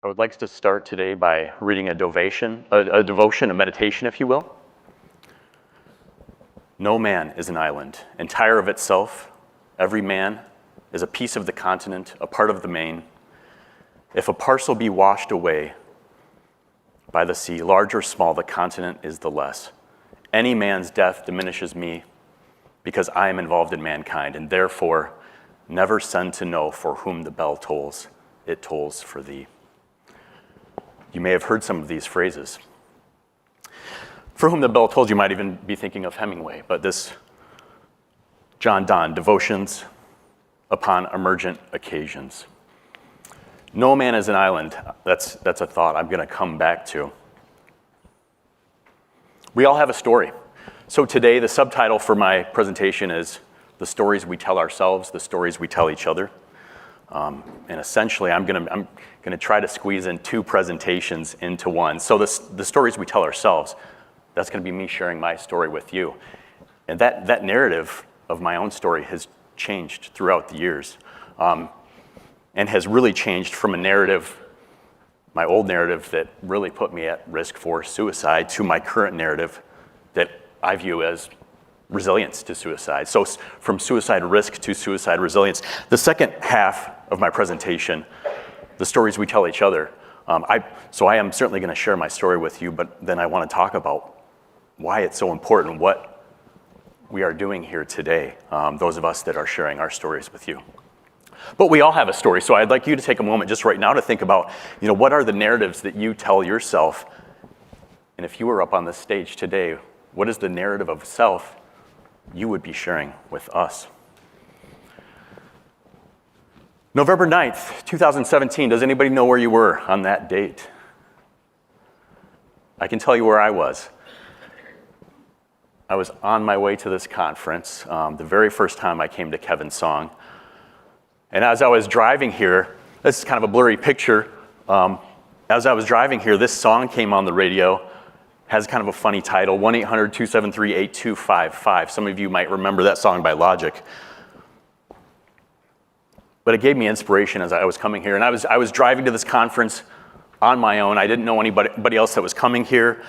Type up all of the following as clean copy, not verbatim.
I would like to start today by reading a devotion, a meditation, if you will. No man is an island, entire of itself. Every man is a piece of the continent, a part of the main. If a parcel be washed away by the sea, large or small, the continent is the less. Any man's death diminishes me because I am involved in mankind, and therefore never send to know for whom the bell tolls, it tolls for thee. You may have heard some of these phrases. For whom the bell tolls, you might even be thinking of Hemingway, but this John Donne, Devotions upon Emergent Occasions. No man is an island. That's a thought I'm going to come back to. We all have a story. So today, the subtitle for my presentation is The Stories We Tell Ourselves, the Stories We Tell Each Other. And essentially, I'm gonna try to squeeze in two presentations into one. So the stories we tell ourselves, that's gonna be me sharing my story with you. And that narrative of my own story has changed throughout the years, and has really changed from a narrative, my old narrative that really put me at risk for suicide, to my current narrative that I view as resilience to suicide. So from suicide risk to suicide resilience. The second half of my presentation, the stories we tell each other. I am certainly going to share my story with you, but then I want to talk about why it's so important, what we are doing here today, those of us that are sharing our stories with you. But we all have a story, so I'd like you to take a moment just right now to think about, what are the narratives that you tell yourself? And if you were up on this stage today, what is the narrative of self you would be sharing with us? November 9th, 2017. Does anybody know where you were on that date? I can tell you where I was. I was on my way to this conference, the very first time I came to Kevin's Song. And as I was driving here, this is kind of a blurry picture. As I was driving here, this song came on the radio. Has kind of a funny title, 1-800-273-8255. Some of you might remember that song by Logic. But it gave me inspiration as I was coming here. And I was driving to this conference on my own. I didn't know anybody else that was coming here.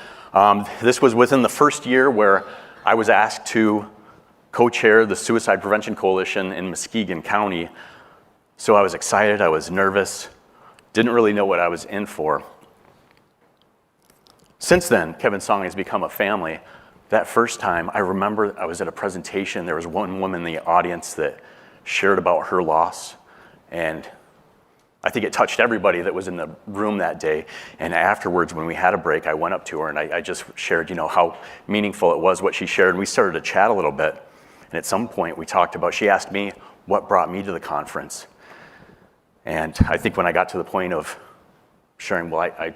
This was within the first year where I was asked to co-chair the Suicide Prevention Coalition in Muskegon County. So I was excited, I was nervous, didn't really know what I was in for. Since then, Kevin's Song has become a family. That first time, I remember I was at a presentation. There was one woman in the audience that shared about her loss. And I think it touched everybody that was in the room that day. And afterwards, when we had a break, I went up to her and I just shared, how meaningful it was, what she shared. And we started to chat a little bit. And at some point, we talked about, she asked me what brought me to the conference. And I think when I got to the point of sharing, well, I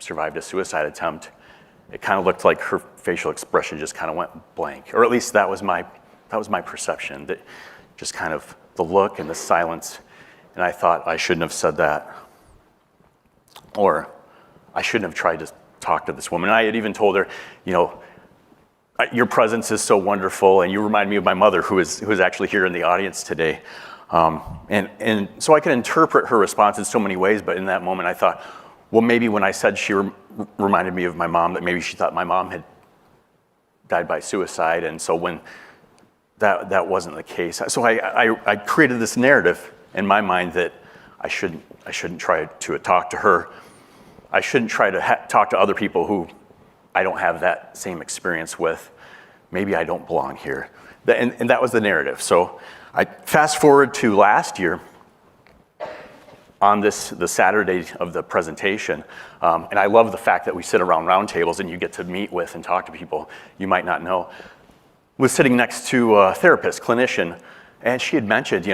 survived a suicide attempt, it kind of looked like her facial expression just kind of went blank, or at least that was my perception, that just kind of the look and the silence. And I thought I shouldn't have said that, or I shouldn't have tried to talk to this woman. And I had even told her, your presence is so wonderful, and you remind me of my mother, who is actually here in the audience today. And so I could interpret her response in so many ways, but in that moment I thought, well, maybe when I said she reminded me of my mom, that maybe she thought my mom had died by suicide, and so when that wasn't the case. So I created this narrative in my mind that I shouldn't try to talk to her. I shouldn't try to talk to other people who I don't have that same experience with. Maybe I don't belong here. And that was the narrative. So I fast forward to last year, on the Saturday of the presentation, and I love the fact that we sit around round tables and you get to meet with and talk to people you might not know. Was sitting next to a therapist, clinician, and she had mentioned,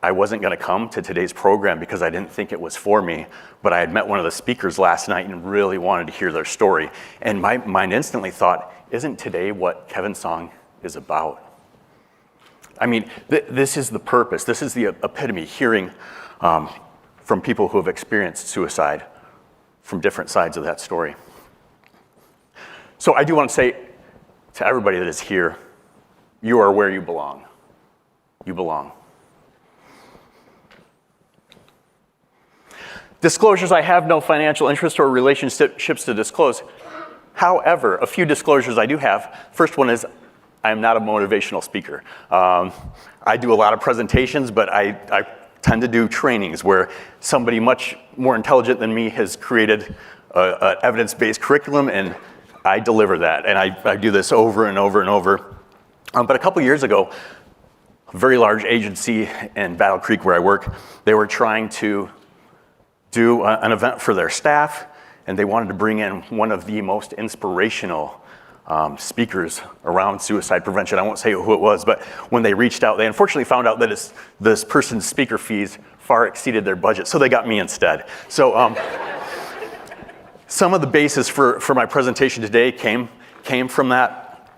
I wasn't gonna come to today's program because I didn't think it was for me, but I had met one of the speakers last night and really wanted to hear their story. And my mind instantly thought, isn't today what Kevin's Song is about? I mean, this is the purpose, this is the epitome, hearing from people who have experienced suicide from different sides of that story. So I do want to say to everybody that is here, you are where you belong. You belong. Disclosures, I have no financial interest or relationships to disclose. However, a few disclosures I do have. First one is I am not a motivational speaker. I do a lot of presentations, but I tend to do trainings where somebody much more intelligent than me has created an evidence-based curriculum, and I deliver that. And I do this over and over and over. But a couple years ago, a very large agency in Battle Creek where I work, they were trying to do an event for their staff, and they wanted to bring in one of the most inspirational speakers around suicide prevention. I won't say who it was, but when they reached out, they unfortunately found out that this person's speaker fees far exceeded their budget, so they got me instead. So some of the basis for my presentation today came from that.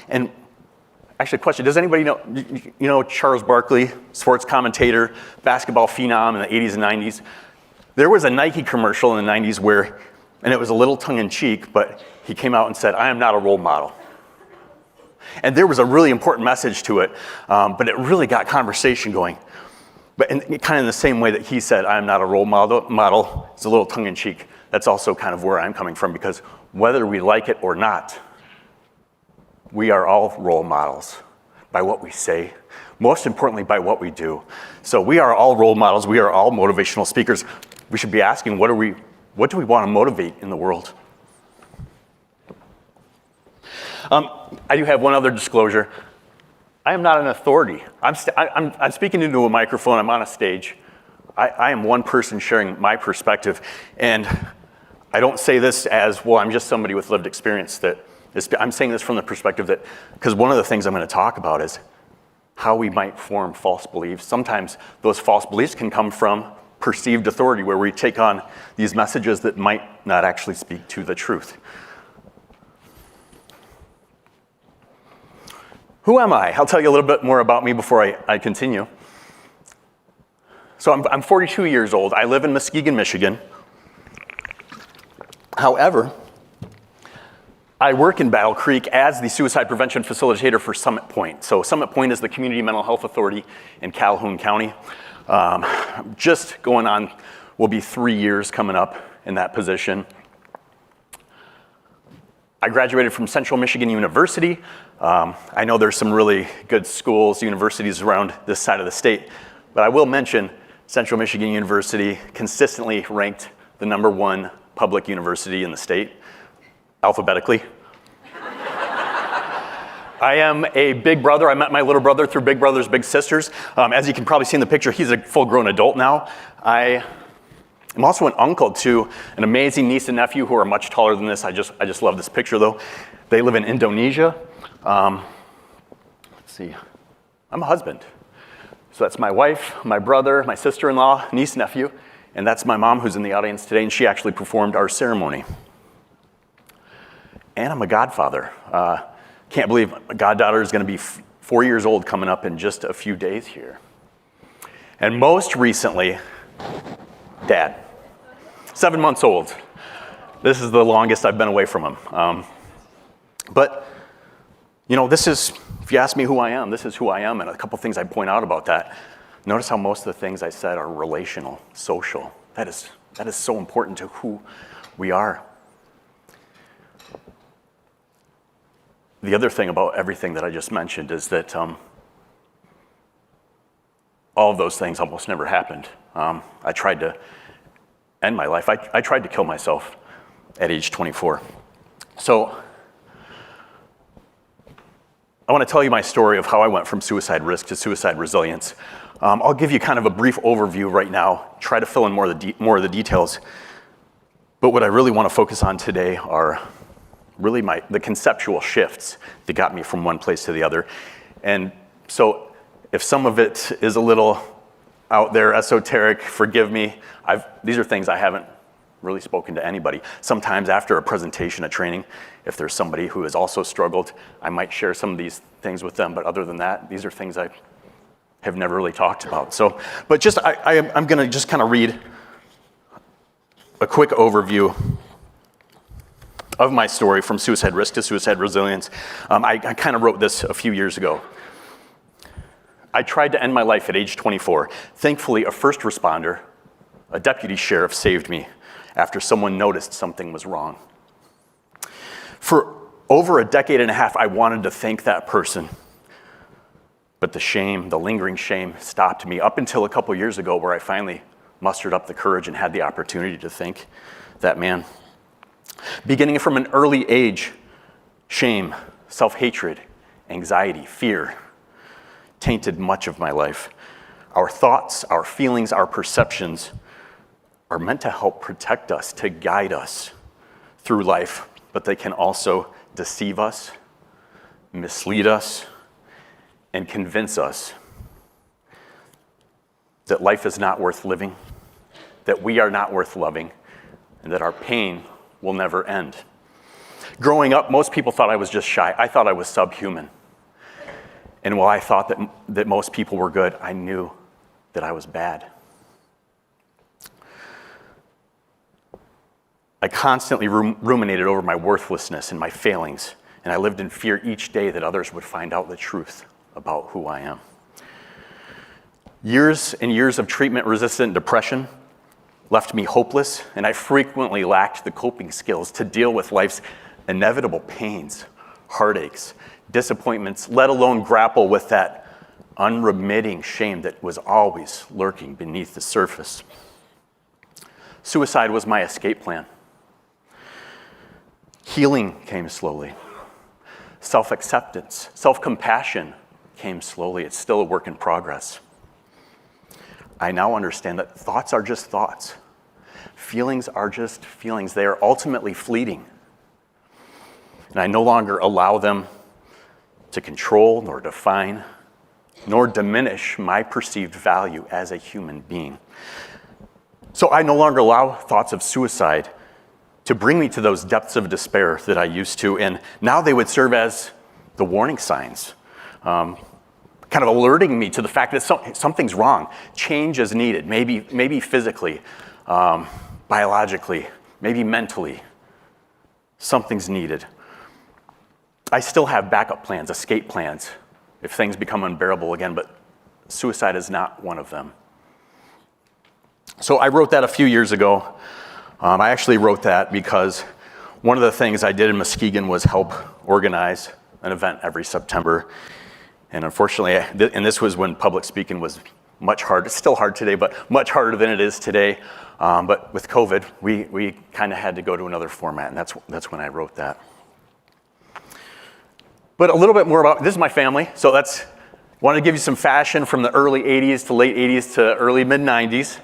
And actually, question, does anybody know, you know Charles Barkley, sports commentator, basketball phenom in the 80s and 90s? There was a Nike commercial in the 90s where, and it was a little tongue-in-cheek, but he came out and said, "I am not a role model." And there was a really important message to it, but it really got conversation going. But kind of in the same way that he said, "I am not a role model," it's a little tongue-in-cheek. That's also kind of where I'm coming from, because whether we like it or not, we are all role models by what we say, most importantly by what we do. So we are all role models, we are all motivational speakers. We should be asking, what do we want to motivate in the world? I do have one other disclosure. I am not an authority. I'm speaking into a microphone, I'm on a stage. I am one person sharing my perspective, and I don't say this as, well, I'm just somebody with lived experience. I'm saying this from the perspective that, because one of the things I'm going to talk about is how we might form false beliefs. Sometimes those false beliefs can come from perceived authority, where we take on these messages that might not actually speak to the truth. Who am I? I'll tell you a little bit more about me before I continue. So I'm 42 years old. I live in Muskegon, Michigan. However, I work in Battle Creek as the suicide prevention facilitator for Summit Point. So Summit Point is the community mental health authority in Calhoun County. Just going on, will be 3 years coming up in that position. I graduated from Central Michigan University. I know there's some really good schools, universities around this side of the state, but I will mention Central Michigan University consistently ranked the #1 public university in the state, alphabetically. I am a big brother. I met my little brother through Big Brothers Big Sisters. As you can probably see in the picture, he's a full-grown adult now. I am also an uncle to an amazing niece and nephew who are much taller than this. I just love this picture, though. They live in Indonesia. Let's see. I'm a husband. So that's my wife, my brother, my sister-in-law, niece, nephew, and that's my mom who's in the audience today, and she actually performed our ceremony. And I'm a godfather. Can't believe my goddaughter is going to be 4 years old coming up in just a few days here. And most recently, Dad. 7 months old. This is the longest I've been away from him. But, you know, this is, if you ask me who I am, this is who I am, and a couple things I point out about that. Notice how most of the things I said are relational, social. That is so important to who we are. The other thing about everything that I just mentioned is that all of those things almost never happened. I tried to end my life. I tried to kill myself at age 24. So I want to tell you my story of how I went from suicide risk to suicide resilience. I'll give you kind of a brief overview right now, try to fill in more of the details. But what I really want to focus on today are really the conceptual shifts that got me from one place to the other. And so if some of it is a little out there, esoteric, forgive me. These are things I haven't really spoken to anybody. Sometimes after a presentation, a training, if there's somebody who has also struggled, I might share some of these things with them. But other than that, these are things I have never really talked about. So, but just I'm going to just kind of read a quick overview of my story from suicide risk to suicide resilience. I kind of wrote this a few years ago. I tried to end my life at age 24. Thankfully, a first responder A deputy sheriff saved me after someone noticed something was wrong. For over a decade and a half, I wanted to thank that person. But the shame, the lingering shame, stopped me up until a couple years ago where I finally mustered up the courage and had the opportunity to thank that man. Beginning from an early age, shame, self-hatred, anxiety, fear tainted much of my life. Our thoughts, our feelings, our perceptions are meant to help protect us, to guide us through life, but they can also deceive us, mislead us, and convince us that life is not worth living, that we are not worth loving, and that our pain will never end. Growing up, most people thought I was just shy. I thought I was subhuman. And while I thought that most people were good, I knew that I was bad. I constantly ruminated over my worthlessness and my failings, and I lived in fear each day that others would find out the truth about who I am. Years and years of treatment-resistant depression left me hopeless, and I frequently lacked the coping skills to deal with life's inevitable pains, heartaches, disappointments, let alone grapple with that unremitting shame that was always lurking beneath the surface. Suicide was my escape plan. Healing came slowly. Self-acceptance, self-compassion came slowly. It's still a work in progress. I now understand that thoughts are just thoughts. Feelings are just feelings. They are ultimately fleeting. And I no longer allow them to control, nor define, nor diminish my perceived value as a human being. So I no longer allow thoughts of suicide to bring me to those depths of despair that I used to, and now they would serve as the warning signs, kind of alerting me to the fact that something's wrong. Change is needed, maybe physically, biologically, maybe mentally. Something's needed. I still have backup plans, escape plans, if things become unbearable again, but suicide is not one of them. So I wrote that a few years ago. I actually wrote that because one of the things I did in Muskegon was help organize an event every September. And unfortunately, and this was when public speaking was much harder. It's still hard today, but much harder than it is today. But with COVID, we kind of had to go to another format, and that's when I wrote that. But a little bit more about, this is my family, so wanted to give you some fashion from the early 80s to late 80s to early mid 90s.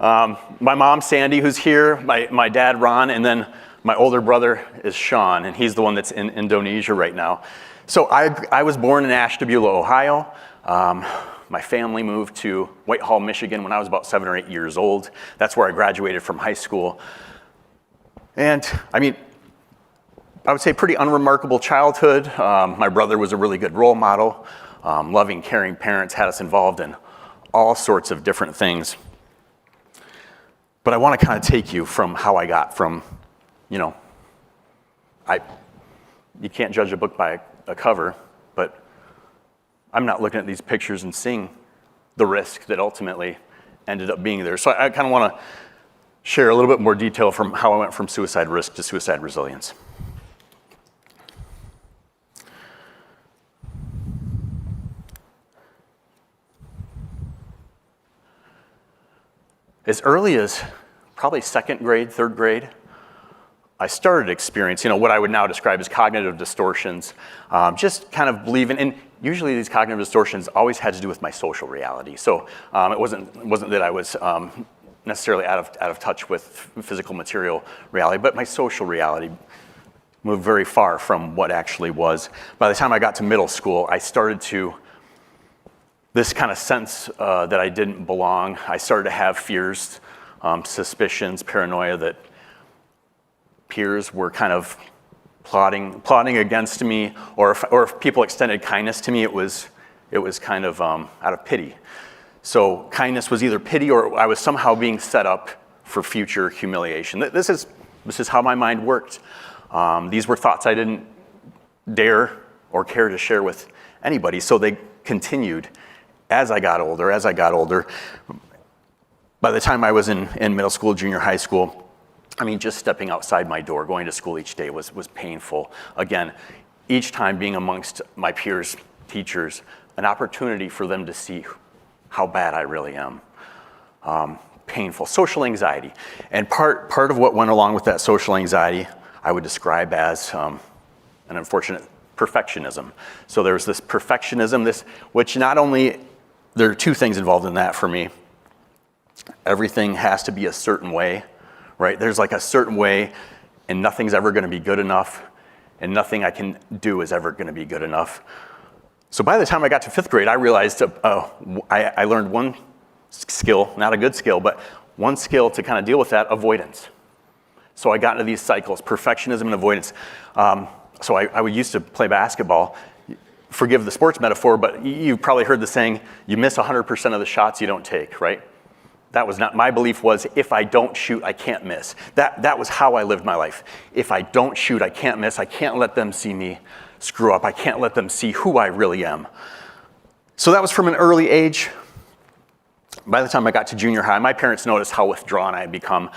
My mom, Sandy, who's here, my dad, Ron, and then my older brother is Sean, and he's the one that's in Indonesia right now. So I was born in Ashtabula, Ohio. My family moved to Whitehall, Michigan when I was about 7 or 8 years old. That's where I graduated from high school. And I mean, I would say pretty unremarkable childhood. My brother was a really good role model. Loving, caring parents had us involved in all sorts of different things. But I want to kind of take you from how I got from, you can't judge a book by a cover, but I'm not looking at these pictures and seeing the risk that ultimately ended up being there. So I kind of want to share a little bit more detail from how I went from suicide risk to suicide resilience. As early as probably second grade, third grade, I started experiencing, what I would now describe as cognitive distortions, just kind of believing, and usually these cognitive distortions always had to do with my social reality. So it wasn't that I was necessarily out of touch with physical material reality, but my social reality moved very far from what actually was. By the time I got to middle school, I started to this kind of sense that I didn't belong. I started to have fears, suspicions, paranoia that peers were kind of plotting against me, or if people extended kindness to me, it was kind of out of pity. So kindness was either pity or I was somehow being set up for future humiliation. This is how my mind worked. These were thoughts I didn't dare or care to share with anybody, so they continued as I got older. By the time I was in middle school, junior high school, I mean, just stepping outside my door, going to school each day was painful. Again, each time being amongst my peers, teachers, an opportunity for them to see how bad I really am. Painful. Social anxiety. And part of what went along with that social anxiety, I would describe as an unfortunate perfectionism. So there was this perfectionism, which not only, there are two things involved in that for me. Everything has to be a certain way, right? There's like a certain way, and nothing's ever gonna be good enough, and nothing I can do is ever gonna be good enough. So by the time I got to 5th grade, I realized I learned one skill, not a good skill, but one skill to kind of deal with that, avoidance. So I got into these cycles, perfectionism and avoidance. So I used to play basketball. Forgive the sports metaphor, but you've probably heard the saying, you miss 100% of the shots you don't take, right? That was not, my belief was, if I don't shoot, I can't miss. That was how I lived my life. If I don't shoot, I can't miss. I can't let them see me screw up. I can't let them see who I really am. So that was from an early age. By the time I got to junior high, my parents noticed how withdrawn I had become.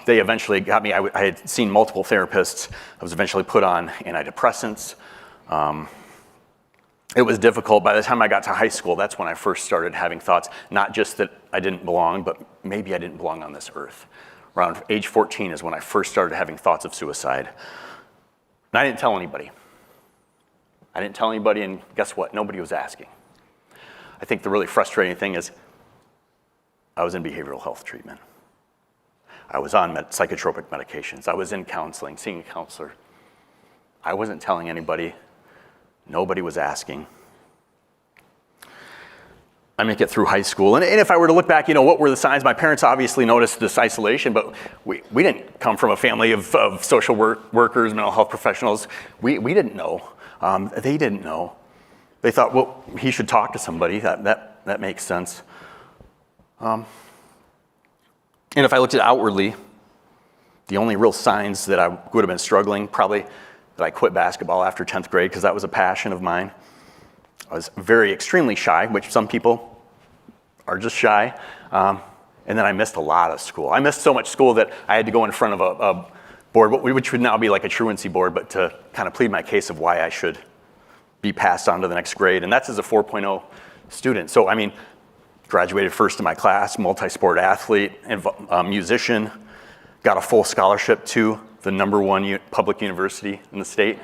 They eventually got me, I had seen multiple therapists. I was eventually put on antidepressants. It was difficult. By the time I got to high school, that's when I first started having thoughts, not just that I didn't belong, but maybe I didn't belong on this earth. Around age 14 is when I first started having thoughts of suicide. And I didn't tell anybody. And guess what? Nobody was asking. I think the really frustrating thing is I was in behavioral health treatment. I was on psychotropic medications. I was in counseling, seeing a counselor. I wasn't telling anybody. Nobody was asking. I make it through high school. And if I were to look back, what were the signs? My parents obviously noticed this isolation, but we didn't come from a family of social workers, mental health professionals. We didn't know. They didn't know. They thought, well, he should talk to somebody. That makes sense. And if I looked at outwardly, the only real signs that I would have been struggling, probably that I quit basketball after 10th grade, because that was a passion of mine. I was extremely shy, which some people are just shy. And then I missed a lot of school. I missed so much school that I had to go in front of a board, which would now be like a truancy board, but to kind of plead my case of why I should be passed on to the next grade. And that's as a 4.0 student. So, I mean, graduated first in my class, multi-sport athlete, and musician, got a full scholarship to the #1 public university in the state,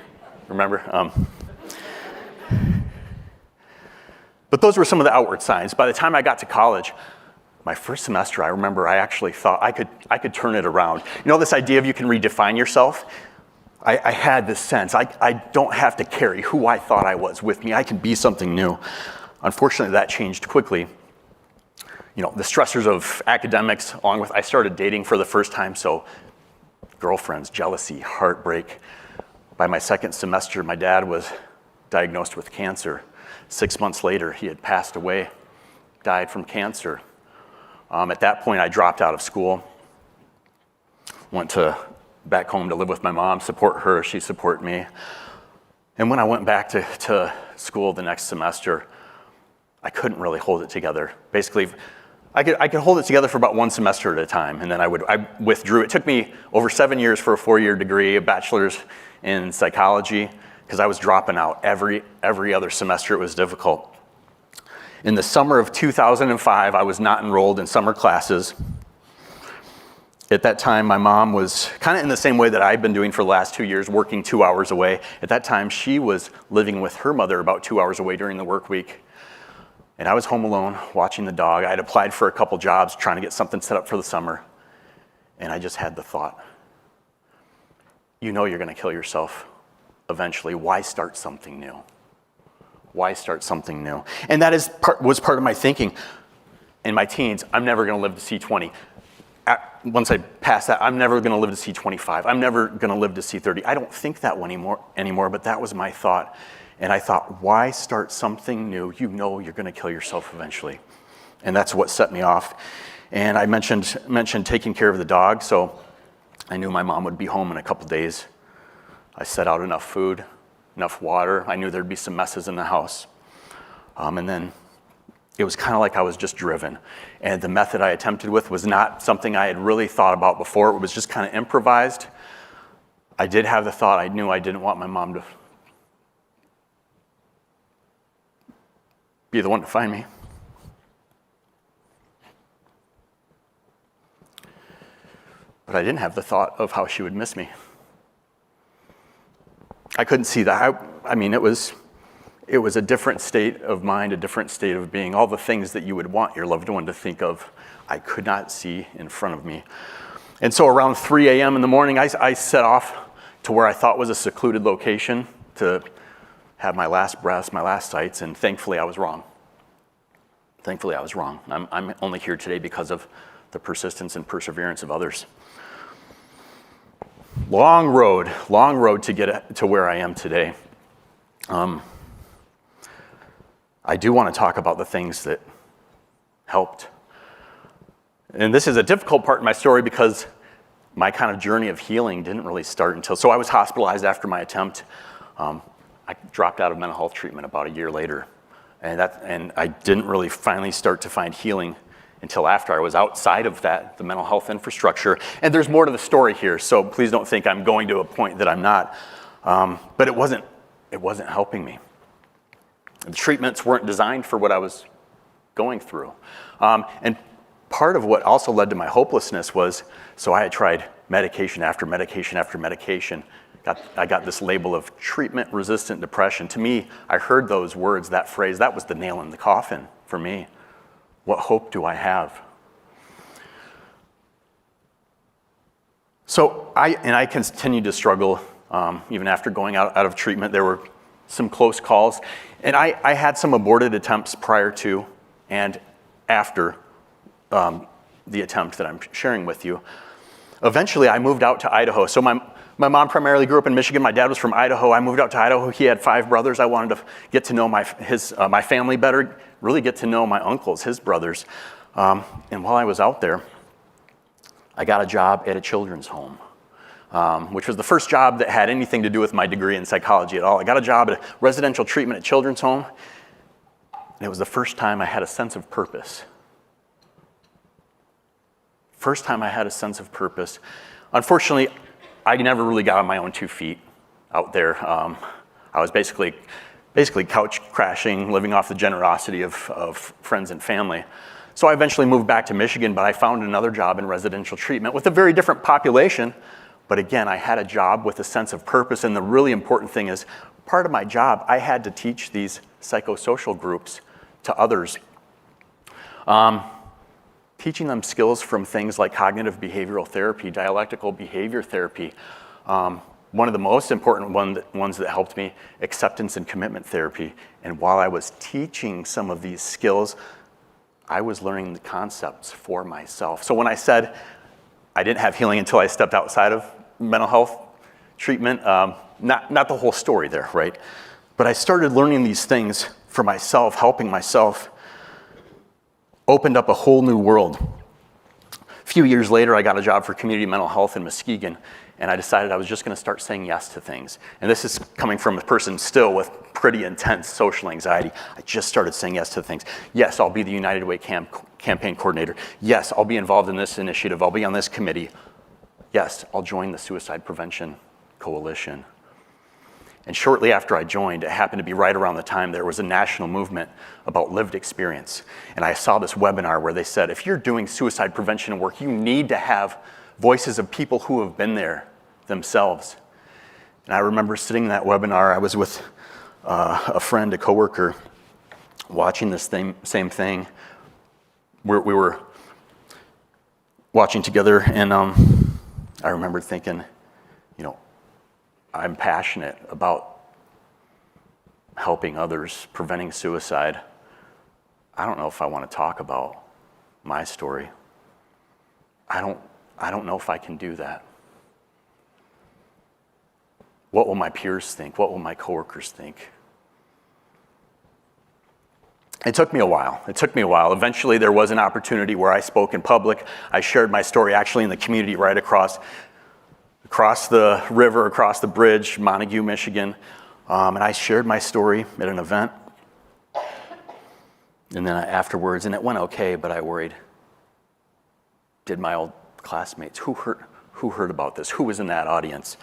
remember? But those were some of the outward signs. By the time I got to college, my first semester, I remember I actually thought I could turn it around. This idea of you can redefine yourself? I had this sense, I don't have to carry who I thought I was with me. I can be something new. Unfortunately, that changed quickly. The stressors of academics, along with, I started dating for the first time, so girlfriends, jealousy, heartbreak. By my second semester, my dad was diagnosed with cancer. 6 months later, he had passed away, died from cancer. At that point, I dropped out of school, went back home to live with my mom, support her, she supported me. And when I went back to school the next semester, I couldn't really hold it together. Basically, I could hold it together for about one semester at a time, and then I withdrew. It took me over 7 years for a 4-year degree, a bachelor's in psychology, because I was dropping out every other semester. It was difficult. In the summer of 2005, I was not enrolled in summer classes. At that time, my mom was kind of in the same way that I'd been doing for the last 2 years, working 2 hours away. At that time, she was living with her mother about 2 hours away during the work week. And I was home alone, watching the dog. I had applied for a couple jobs, trying to get something set up for the summer. And I just had the thought, you're gonna kill yourself eventually. Why start something new? Why start something new? And that was part of my thinking. In my teens, I'm never gonna live to see 20. Once I pass that, I'm never gonna live to see 25. I'm never gonna live to see 30. I don't think that anymore, but that was my thought. And I thought, why start something new? You're gonna kill yourself eventually. And that's what set me off. And I mentioned taking care of the dog, so I knew my mom would be home in a couple days. I set out enough food, enough water. I knew there'd be some messes in the house. And then it was kind of like I was just driven. And the method I attempted with was not something I had really thought about before. It was just kind of improvised. I did have the thought, I knew I didn't want my mom to be the one to find me. But I didn't have the thought of how she would miss me. I couldn't see that. I mean, it was a different state of mind, a different state of being. All the things that you would want your loved one to think of, I could not see in front of me. And so around 3 a.m. in the morning, I set off to where I thought was a secluded location to have my last breaths, my last sights, and thankfully I was wrong. Thankfully I was wrong. I'm only here today because of the persistence and perseverance of others. Long road to get to where I am today. I do want to talk about the things that helped. And this is a difficult part in my story because my kind of journey of healing didn't really start until, so I was hospitalized after my attempt. I dropped out of mental health treatment about a year later. And I didn't really finally start to find healing until after I was outside of the mental health infrastructure. And there's more to the story here, so please don't think I'm going to a point that I'm not. But it wasn't helping me. The treatments weren't designed for what I was going through. And part of what also led to my hopelessness was, so I had tried medication after medication after medication. I got this label of treatment-resistant depression. To me, I heard those words, that phrase, that was the nail in the coffin for me. What hope do I have? So I continued to struggle even after going out of treatment. There were some close calls. And I had some aborted attempts prior to and after the attempt that I'm sharing with you. Eventually, I moved out to Idaho. So my mom primarily grew up in Michigan. My dad was from Idaho. I moved out to Idaho. He had 5 brothers. I wanted to get to know my family better, really get to know my uncles, his brothers. And while I was out there, I got a job at a children's home, which was the first job that had anything to do with my degree in psychology at all. I got a job at a residential treatment at children's home, and it was the first time I had a sense of purpose. First time I had a sense of purpose. Unfortunately, I never really got on my own 2 feet out there. I was basically couch crashing, living off the generosity of friends and family. So I eventually moved back to Michigan, but I found another job in residential treatment with a very different population. But again, I had a job with a sense of purpose, and the really important thing is, part of my job, I had to teach these psychosocial groups to others. Teaching them skills from things like cognitive behavioral therapy, dialectical behavior therapy. One of the most important ones that helped me, acceptance and commitment therapy. And while I was teaching some of these skills, I was learning the concepts for myself. So when I said I didn't have healing until I stepped outside of mental health treatment, not the whole story there, right? But I started learning these things for myself, helping myself, opened up a whole new world. A few years later, I got a job for community mental health in Muskegon, and I decided I was just gonna start saying yes to things. And this is coming from a person still with pretty intense social anxiety. I just started saying yes to things. Yes, I'll be the United Way campaign coordinator. Yes, I'll be involved in this initiative. I'll be on this committee. Yes, I'll join the Suicide Prevention Coalition. And shortly after I joined, it happened to be right around the time there was a national movement about lived experience. And I saw this webinar where they said, if you're doing suicide prevention work, you need to have voices of people who have been there themselves. And I remember sitting in that webinar, I was with a friend, a coworker, watching this same thing. We were watching together, and I remember thinking, I'm passionate about helping others, preventing suicide. I don't know if I want to talk about my story. I don't know if I can do that. What will my peers think? What will my coworkers think? It took me a while. Eventually, there was an opportunity where I spoke in public. I shared my story actually in the community right across the river, across the bridge, Montague, Michigan. And I shared my story at an event. And then afterwards, and it went okay, but I worried, did my old classmates, who heard about this? Who was in that audience?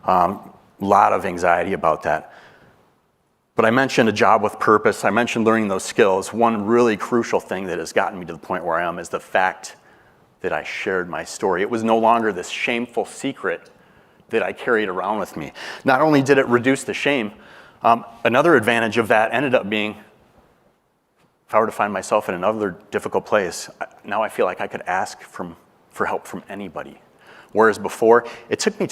Lot of anxiety about that. But I mentioned a job with purpose. I mentioned learning those skills. One really crucial thing that has gotten me to the point where I am is the fact that I shared my story. It was no longer this shameful secret that I carried around with me. Not only did it reduce the shame, another advantage of that ended up being, if I were to find myself in another difficult place, now I feel like I could ask for help from anybody. Whereas before, it took me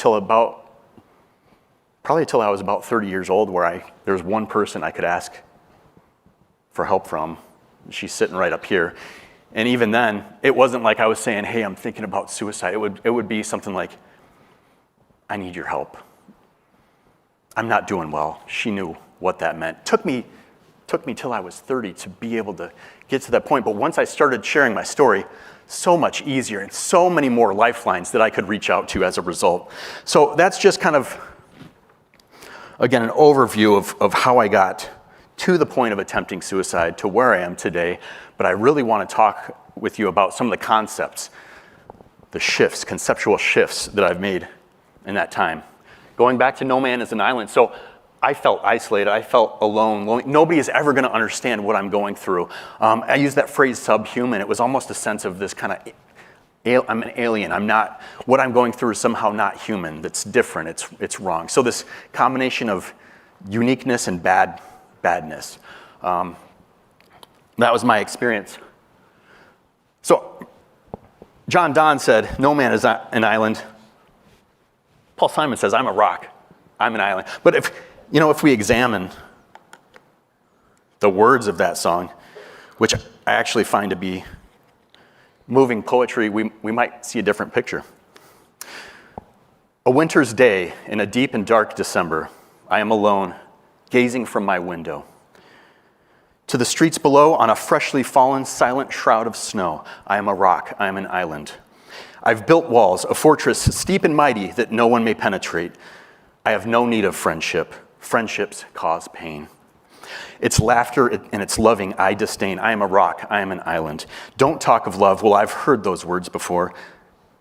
probably till I was about 30 years old where there was one person I could ask for help from. She's sitting right up here. And even then, it wasn't like I was saying, hey, I'm thinking about suicide. It would be something like, I need your help. I'm not doing well. She knew what that meant. Took me till I was 30 to be able to get to that point. But once I started sharing my story, so much easier and so many more lifelines that I could reach out to as a result. So that's just kind of, again, an overview of how I got to the point of attempting suicide to where I am today. But I really want to talk with you about some of the concepts, the shifts, conceptual shifts that I've made in that time. Going back to no man is an island. So I felt isolated. I felt alone. Nobody is ever going to understand what I'm going through. I use that phrase subhuman. It was almost a sense of this kind of, I'm an alien. I'm not, what I'm going through is somehow not human. That's different. It's wrong. So this combination of uniqueness and badness. That was my experience. So John Donne said, no man is an island. Paul Simon says, I'm a rock. I'm an island. But if we examine the words of that song, which I actually find to be moving poetry, we might see a different picture. A winter's day in a deep and dark December, I am alone, gazing from my window. To the streets below, on a freshly fallen, silent shroud of snow, I am a rock, I am an island. I've built walls, a fortress steep and mighty that no one may penetrate. I have no need of friendship. Friendships cause pain. Its laughter and its loving I disdain. I am a rock, I am an island. Don't talk of love. Well, I've heard those words before.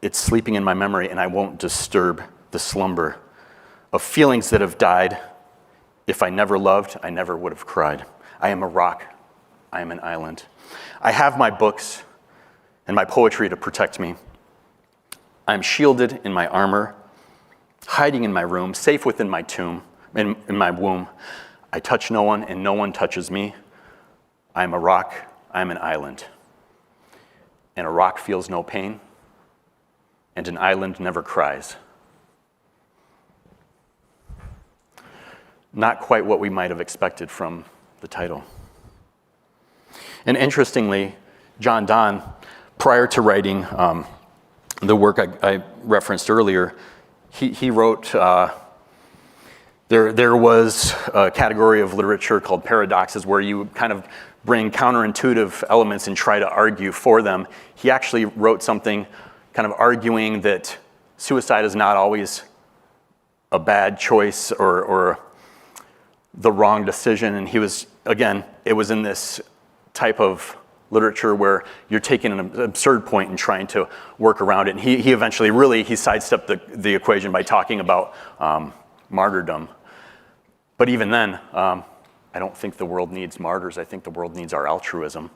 It's sleeping in my memory, and I won't disturb the slumber of feelings that have died. If I never loved, I never would have cried. I am a rock, I am an island. I have my books and my poetry to protect me. I am shielded in my armor, hiding in my room, safe within my tomb, in my womb. I touch no one, and no one touches me. I am a rock, I am an island. And a rock feels no pain, and an island never cries. Not quite what we might have expected from the title. And interestingly, John Donne, prior to writing the work I referenced earlier, he wrote, there was a category of literature called paradoxes where you kind of bring counterintuitive elements and try to argue for them. He actually wrote something kind of arguing that suicide is not always a bad choice or the wrong decision. And he was, again, it was in this type of literature where you're taking an absurd point and trying to work around it. And he eventually he sidestepped the equation by talking about martyrdom. But even then, I don't think the world needs martyrs. I think the world needs our altruism.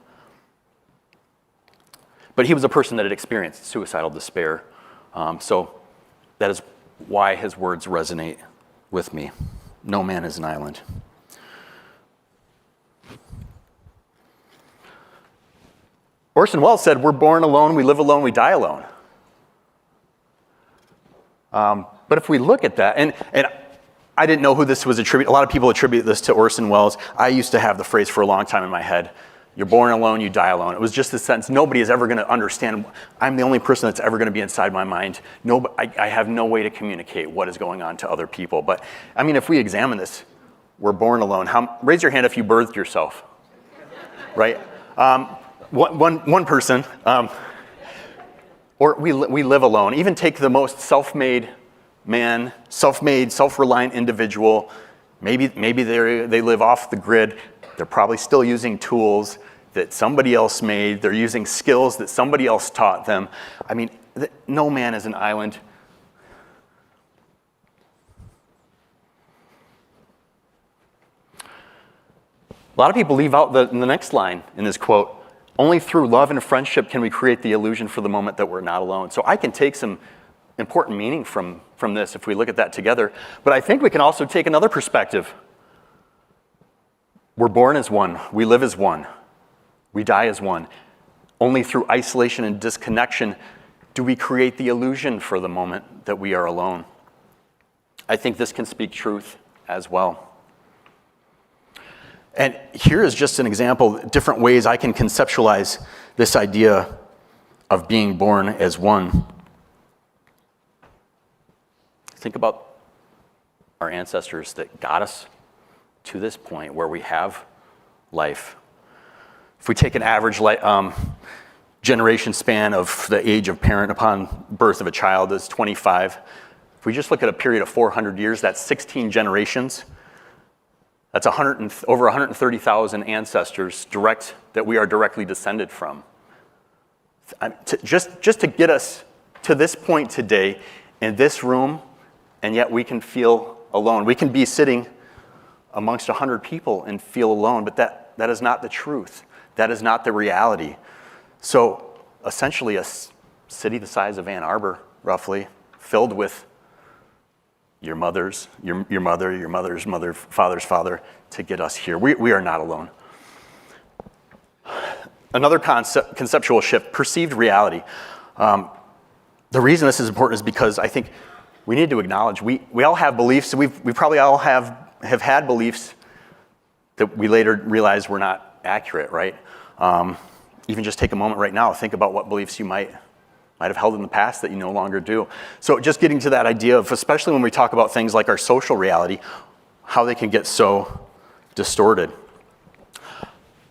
But he was a person that had experienced suicidal despair. So that is why his words resonate with me. No man is an island. Orson Welles said, we're born alone, we live alone, we die alone. But if we look at that, and I didn't know who this was attributed, a lot of people attribute this to Orson Welles. I used to have the phrase for a long time in my head, you're born alone, you die alone. It was just the sense nobody is ever gonna understand, I'm the only person that's ever gonna be inside my mind. I have no way to communicate what is going on to other people. But I mean, if we examine this, we're born alone. Raise your hand if you birthed yourself, right? One person, or we live alone. Even take the most self-made man, self-made, self-reliant individual. Maybe they live off the grid. They're probably still using tools. that somebody else made. They're using skills that somebody else taught them. I mean, no man is an island. A lot of people leave out the next line in this quote. Only through love and friendship can we create the illusion for the moment that we're not alone. So I can take some important meaning from this if we look at that together. But I think we can also take another perspective. We're born as one. We live as one. We die as one. Only through isolation and disconnection do we create the illusion for the moment that we are alone. I think this can speak truth as well. And here is just an example, different ways I can conceptualize this idea of being born as one. Think about our ancestors that got us to this point where we have life. If we take an average generation span of the age of parent upon birth of a child is 25. If we just look at a period of 400 years, that's 16 generations. That's over 130,000 ancestors that we are directly descended from. Just to get us to this point today in this room, and yet we can feel alone. We can be sitting amongst 100 people and feel alone, but that is not the truth. That is not the reality. So essentially a city the size of Ann Arbor, roughly, filled with your mother, your mother's mother, father's father, to get us here. We are not alone. Another conceptual shift, perceived reality. The reason this is important is because I think we need to acknowledge we all have beliefs. We probably all have had beliefs that we later realize were not accurate, right? Even just take a moment right now, think about what beliefs you might have held in the past that you no longer do. So just getting to that idea of, especially when we talk about things like our social reality, how they can get so distorted.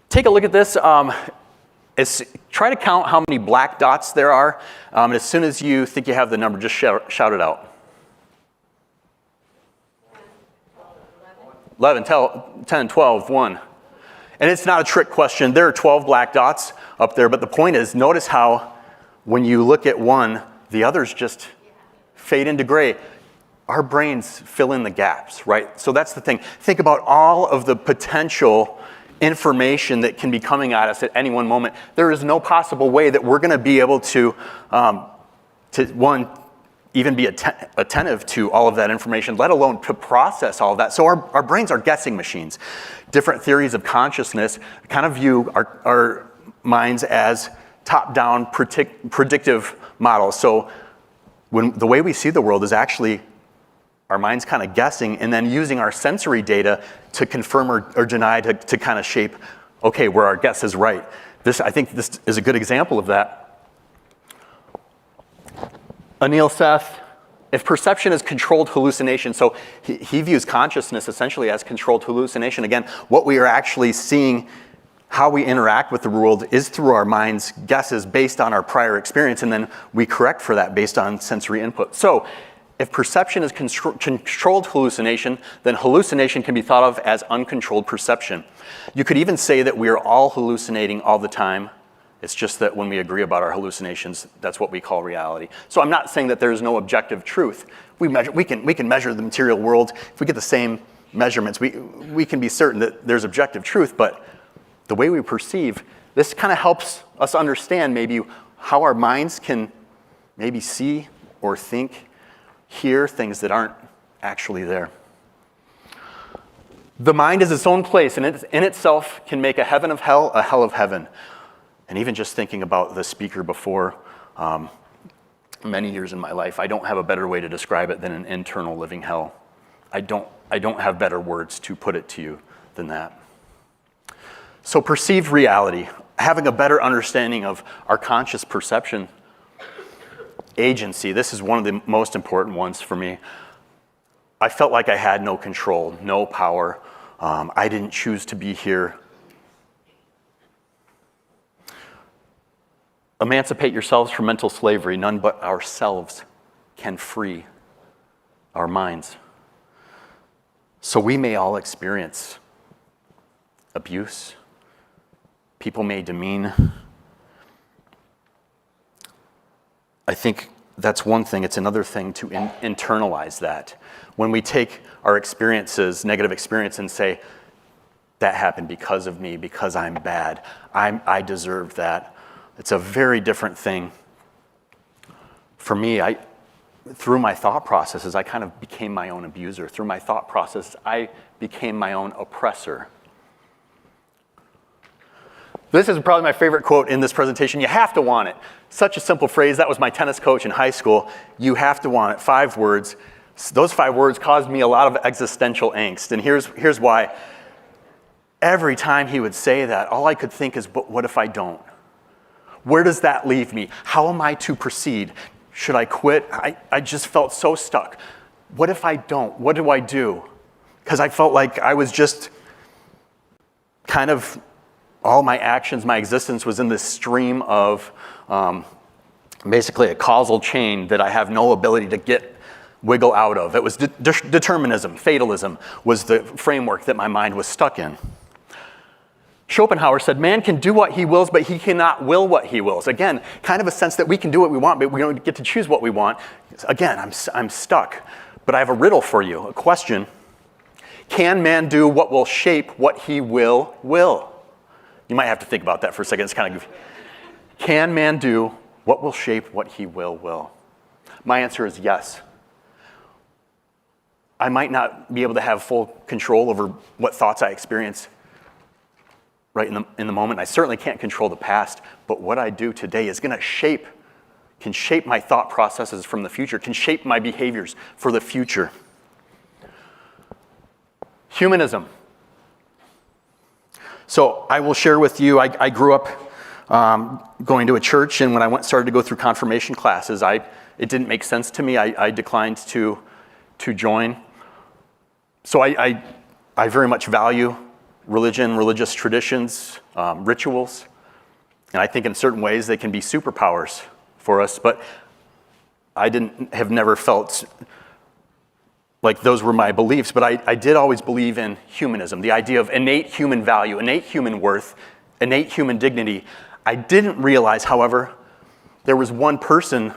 Take a look at this. Try to count how many black dots there are. And as soon as you think you have the number, just shout it out. 11, 10, 12, 1. And it's not a trick question. There are 12 black dots up there, but the point is, notice how when you look at one, the others just fade into gray. Our brains fill in the gaps, right? So that's the thing. Think about all of the potential information that can be coming at us at any one moment. There is no possible way that we're going to be able to even be attentive to all of that information, let alone to process all of that. So our brains are guessing machines. Different theories of consciousness kind of view our minds as top-down predictive models. So the way we see the world is actually our mind's kind of guessing and then using our sensory data to confirm or deny to kind of shape, okay, where our guess is right. I think this is a good example of that. Anil, Seth, if perception is controlled hallucination, so he views consciousness essentially as controlled hallucination. Again, what we are actually seeing, how we interact with the world is through our mind's guesses based on our prior experience, and then we correct for that based on sensory input. So if perception is controlled hallucination, then hallucination can be thought of as uncontrolled perception. You could even say that we are all hallucinating all the time. It's just that when we agree about our hallucinations, that's what we call reality. So I'm not saying that there is no objective truth. We can measure the material world. If we get the same measurements, we can be certain that there's objective truth, but the way we perceive, this kind of helps us understand maybe how our minds can maybe see or think, hear things that aren't actually there. The mind is its own place, and it in itself can make a heaven of hell, a hell of heaven. And even just thinking about the speaker before, many years in my life, I don't have a better way to describe it than an internal living hell. I don't have better words to put it to you than that. So perceived reality, having a better understanding of our conscious perception. Agency, this is one of the most important ones for me. I felt like I had no control, no power. I didn't choose to be here. Emancipate yourselves from mental slavery. None but ourselves can free our minds. So we may all experience abuse, people may demean. I think that's one thing. It's another thing to internalize that. When we take our experiences, negative experience, and say, that happened because of me, because I'm bad, I deserve that. It's a very different thing. For me, through my thought processes, I kind of became my own abuser. Through my thought process, I became my own oppressor. This is probably my favorite quote in this presentation. You have to want it. Such a simple phrase. That was my tennis coach in high school. You have to want it. 5 words. Those 5 words caused me a lot of existential angst. And here's why. Every time he would say that, all I could think is, but what if I don't? Where does that leave me? How am I to proceed? Should I quit? I just felt so stuck. What if I don't? What do I do? Because I felt like I was just kind of, all my actions, my existence was in this stream of basically a causal chain that I have no ability to wiggle out of. It was determinism, fatalism was the framework that my mind was stuck in. Schopenhauer said, man can do what he wills, but he cannot will what he wills. Again, kind of a sense that we can do what we want, but we don't get to choose what we want. Again, I'm stuck. But I have a riddle for you, a question. Can man do what will shape what he will? You might have to think about that for a second. It's kind of goofy. Can man do what will shape what he will? My answer is yes. I might not be able to have full control over what thoughts I experience right in the moment. I certainly can't control the past, but what I do today is going to can shape my thought processes from the future, can shape my behaviors for the future. Humanism. So I will share with you, I grew up going to a church, and when I started to go through confirmation classes, it didn't make sense to me. I declined to join. So I very much value religion, religious traditions, rituals, and I think in certain ways they can be superpowers for us, but I have never felt like those were my beliefs, but I did always believe in humanism, the idea of innate human value, innate human worth, innate human dignity. I didn't realize, however, there was one person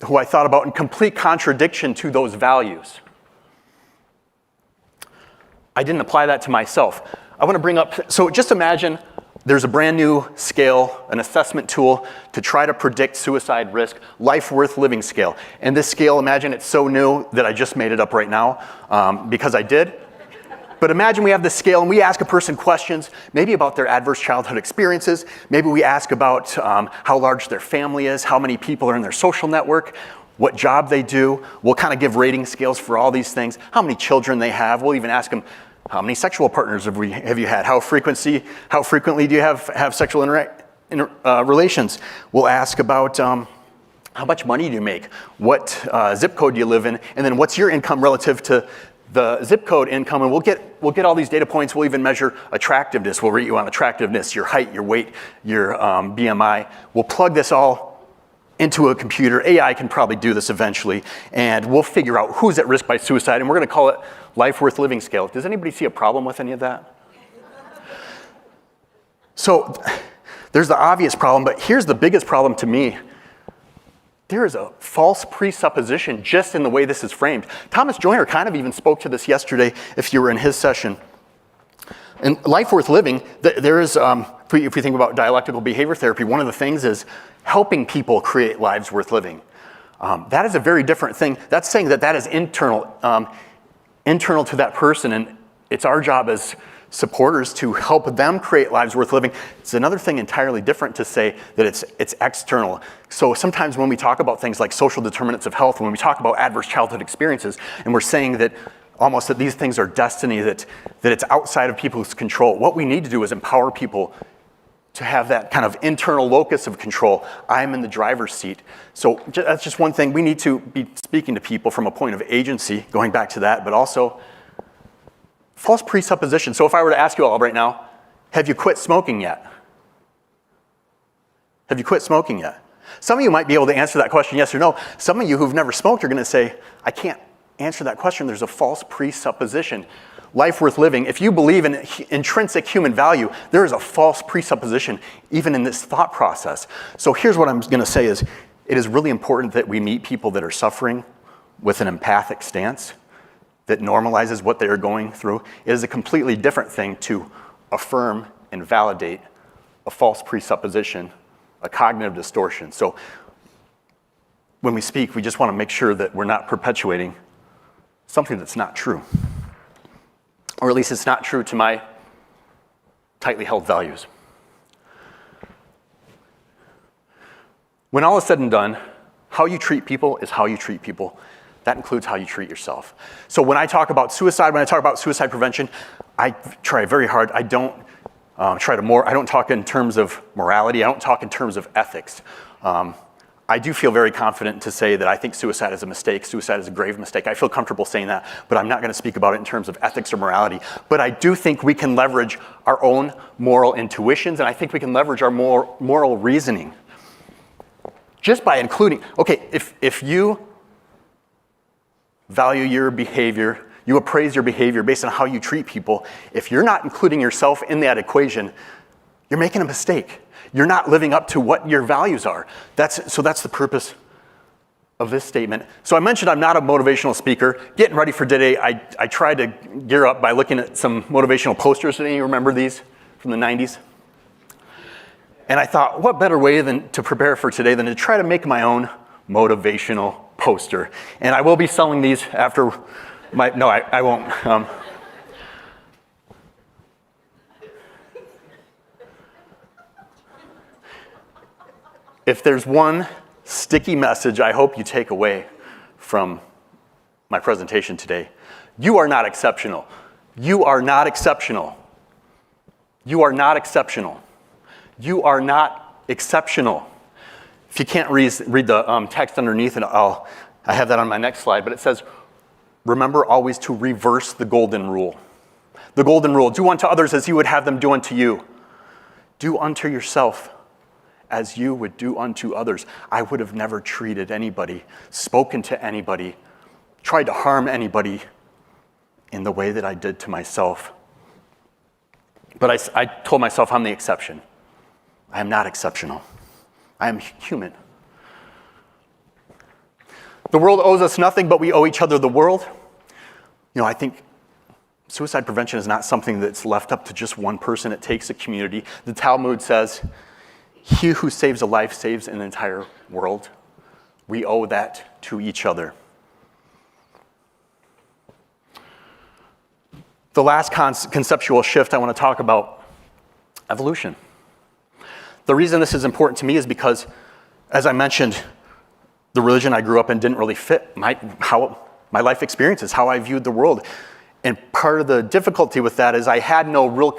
who I thought about in complete contradiction to those values. I didn't apply that to myself. I want to bring up, so just imagine there's a brand new scale, an assessment tool to try to predict suicide risk, life worth living scale. And this scale, imagine it's so new that I just made it up right now because I did. But imagine we have this scale and we ask a person questions, maybe about their adverse childhood experiences. Maybe we ask about how large their family is, how many people are in their social network, what job they do. We'll kind of give rating scales for all these things, how many children they have. We'll even ask them, how many sexual partners have you had? How frequently do you have sexual relations? We'll ask about how much money do you make? What zip code do you live in? And then what's your income relative to the zip code income? And we'll get all these data points. We'll even measure attractiveness. We'll rate you on attractiveness, your height, your weight, your BMI. We'll plug this all into a computer. AI can probably do this eventually. And we'll figure out who's at risk by suicide. And we're going to call it life worth living scale. Does anybody see a problem with any of that? So there's the obvious problem, but here's the biggest problem to me. There is a false presupposition just in the way this is framed. Thomas Joyner kind of even spoke to this yesterday if you were in his session. In life worth living, there is, if we think about dialectical behavior therapy, one of the things is helping people create lives worth living. That is a very different thing. That's saying that is internal to that person, and it's our job as supporters to help them create lives worth living. It's another thing entirely different to say that it's external. So sometimes when we talk about things like social determinants of health, when we talk about adverse childhood experiences, and we're saying that almost that these things are destiny, that it's outside of people's control, what we need to do is empower people to have that kind of internal locus of control. I'm in the driver's seat. So that's just one thing. We need to be speaking to people from a point of agency, going back to that, but also false presupposition. So if I were to ask you all right now, have you quit smoking yet? Have you quit smoking yet? Some of you might be able to answer that question yes or no. Some of you who've never smoked are going to say, I can't answer that question, there's a false presupposition. Life worth living, if you believe in intrinsic human value, there is a false presupposition even in this thought process. So here's what I'm going to say is, it is really important that we meet people that are suffering with an empathic stance that normalizes what they are going through. It is a completely different thing to affirm and validate a false presupposition, a cognitive distortion. So when we speak, we just want to make sure that we're not perpetuating something that's not true. Or at least it's not true to my tightly held values. When all is said and done, how you treat people is how you treat people. That includes how you treat yourself. So when I talk about suicide, when I talk about suicide prevention, I try very hard. I don't I don't talk in terms of morality. I don't talk in terms of ethics. I do feel very confident to say that I think suicide is a mistake. Suicide is a grave mistake. I feel comfortable saying that, but I'm not going to speak about it in terms of ethics or morality. But I do think we can leverage our own moral intuitions, and I think we can leverage our moral reasoning just by including, okay, if you value your behavior, you appraise your behavior based on how you treat people, if you're not including yourself in that equation, you're making a mistake. You're not living up to what your values are. So that's the purpose of this statement. So I mentioned I'm not a motivational speaker. Getting ready for today, I tried to gear up by looking at some motivational posters today. You remember these from the 90s? And I thought, what better way to prepare for today than to try to make my own motivational poster. And I will be selling these after I won't. If there's one sticky message I hope you take away from my presentation today, you are not exceptional. You are not exceptional. You are not exceptional. You are not exceptional. If you can't read the text underneath it, I have that on my next slide, but it says, remember always to reverse the golden rule. The golden rule, do unto others as you would have them do unto you. Do unto yourself as you would do unto others. I would have never treated anybody, spoken to anybody, tried to harm anybody in the way that I did to myself. But I told myself I'm the exception. I am not exceptional. I am human. The world owes us nothing, but we owe each other the world. I think suicide prevention is not something that's left up to just one person. It takes a community. The Talmud says, he who saves a life saves an entire world. We owe that to each other. The last conceptual shift I want to talk about, evolution. The reason this is important to me is because, as I mentioned, the religion I grew up in didn't really fit my life experiences, how I viewed the world. And part of the difficulty with that is I had no real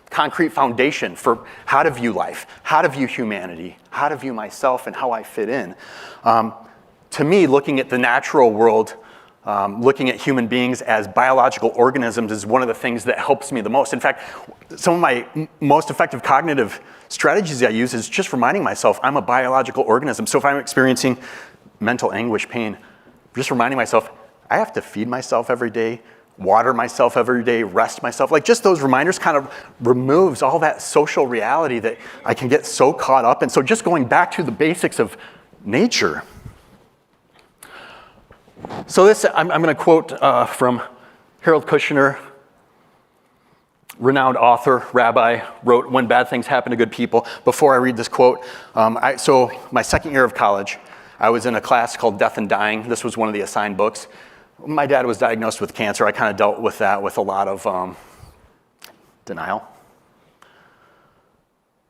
concrete foundation for how to view life, how to view humanity, how to view myself, and how I fit in. To me, looking at the natural world, looking at human beings as biological organisms is one of the things that helps me the most. In fact, some of my most effective cognitive strategies I use is just reminding myself I'm a biological organism. So if I'm experiencing mental anguish, pain, just reminding myself I have to feed myself every day, water myself every day, rest myself. Like just those reminders kind of removes all that social reality that I can get so caught up in. So just going back to the basics of nature. So this, I'm going to quote from Harold Kushner, renowned author, rabbi, wrote When Bad Things Happen to Good People. Before I read this quote, so my second year of college, I was in a class called Death and Dying. This was one of the assigned books. My dad was diagnosed with cancer. I kind of dealt with that with a lot of denial.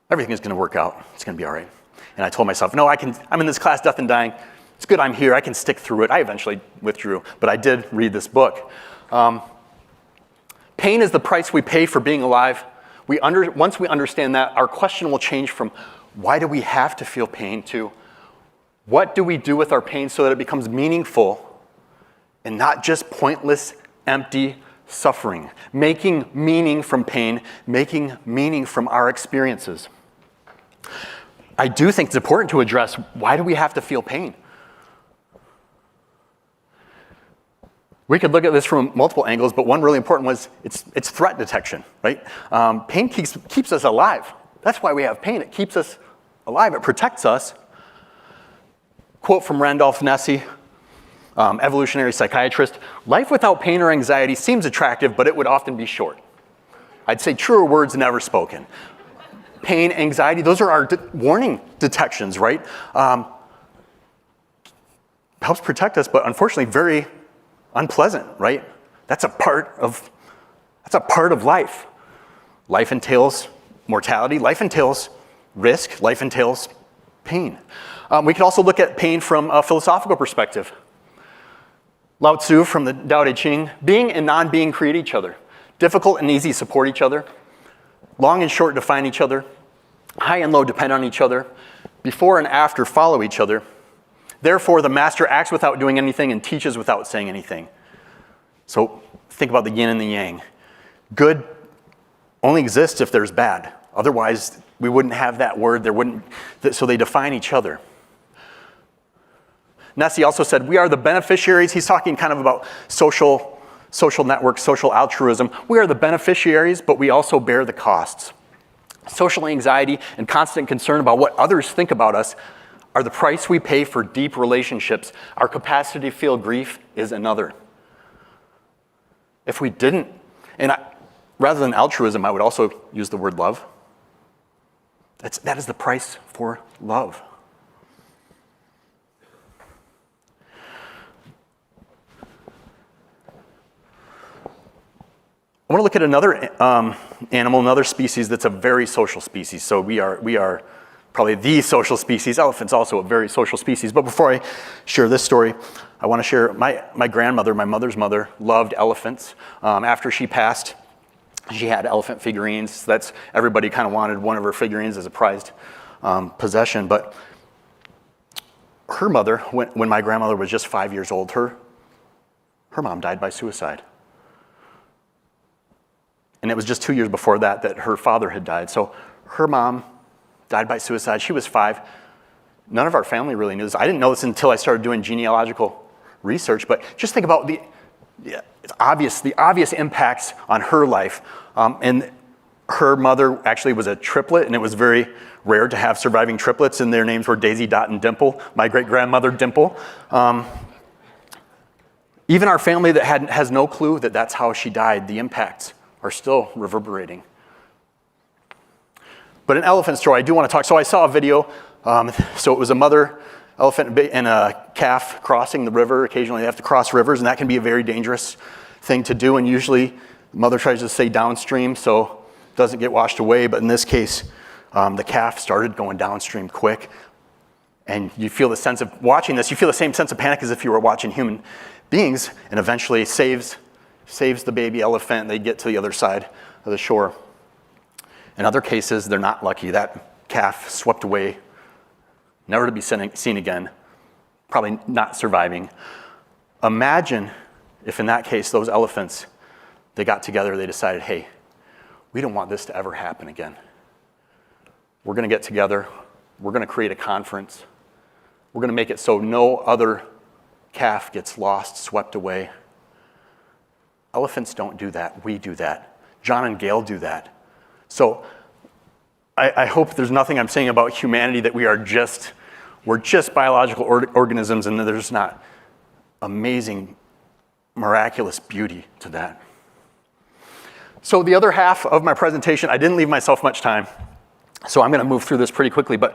Everything is going to work out. It's going to be all right. And I told myself, no, I'm in this class, Death and Dying. It's good I'm here. I can stick through it. I eventually withdrew, but I did read this book. Pain is the price we pay for being alive. Once we understand that, our question will change from why do we have to feel pain to what do we do with our pain so that it becomes meaningful and not just pointless, empty suffering. Making meaning from pain, making meaning from our experiences. I do think it's important to address why do we have to feel pain? We could look at this from multiple angles, but one really important was it's threat detection, right? Pain keeps us alive. That's why we have pain. It keeps us alive. It protects us. Quote from Randolph Nesse, evolutionary psychiatrist, "Life without pain or anxiety seems attractive, but it would often be short." I'd say truer words never spoken. Pain, anxiety, those are our warning detections, right? Helps protect us, but unfortunately very unpleasant, right? That's a part of life. Life entails mortality. Life entails risk. Life entails pain. We could also look at pain from a philosophical perspective. Lao Tzu from the Tao Te Ching, being and non-being create each other. Difficult and easy support each other. Long and short define each other. High and low depend on each other. Before and after follow each other. Therefore, the master acts without doing anything and teaches without saying anything. So think about the yin and the yang. Good only exists if there's bad. Otherwise, we wouldn't have that word. So they define each other. Nesse also said, we are the beneficiaries. He's talking kind of about social networks, social altruism. We are the beneficiaries, but we also bear the costs. Social anxiety and constant concern about what others think about us are the price we pay for deep relationships. Our capacity to feel grief is another. If we didn't, rather than altruism, I would also use the word love. That is the price for love. I want to look at another animal, another species that's a very social species. So we are probably the social species. Elephant's also a very social species. But before I share this story, I want to share my grandmother, my mother's mother, loved elephants. After she passed, she had elephant figurines. That's everybody kind of wanted one of her figurines as a prized possession. But her mother, when my grandmother was just 5 years old, her mom died by suicide. And it was just 2 years before that her father had died. So her mom died by suicide. She was 5. None of our family really knew this. I didn't know this until I started doing genealogical research, but just think about the obvious impacts on her life. And her mother actually was a triplet, and it was very rare to have surviving triplets, and their names were Daisy, Dot, and Dimple. My great-grandmother, Dimple. Even our family that has no clue that that's how she died, the impacts are still reverberating. But an elephant story, I do want to talk. So I saw a video. So it was a mother elephant and a calf crossing the river. Occasionally they have to cross rivers, and that can be a very dangerous thing to do. And usually the mother tries to stay downstream so it doesn't get washed away. But in this case, the calf started going downstream quick. And you feel the sense of watching this. You feel the same sense of panic as if you were watching human beings, and eventually saves the baby elephant. They get to the other side of the shore. In other cases, they're not lucky. That calf swept away, never to be seen again, probably not surviving. Imagine if in that case, those elephants, they got together, they decided, hey, we don't want this to ever happen again. We're gonna get together, we're gonna create a conference, we're gonna make it so no other calf gets lost, swept away. Elephants don't do that, we do that. John and Gail do that. So I hope there's nothing I'm saying about humanity that we're just biological organisms, and there's not amazing, miraculous beauty to that. So the other half of my presentation, I didn't leave myself much time, so I'm gonna move through this pretty quickly, but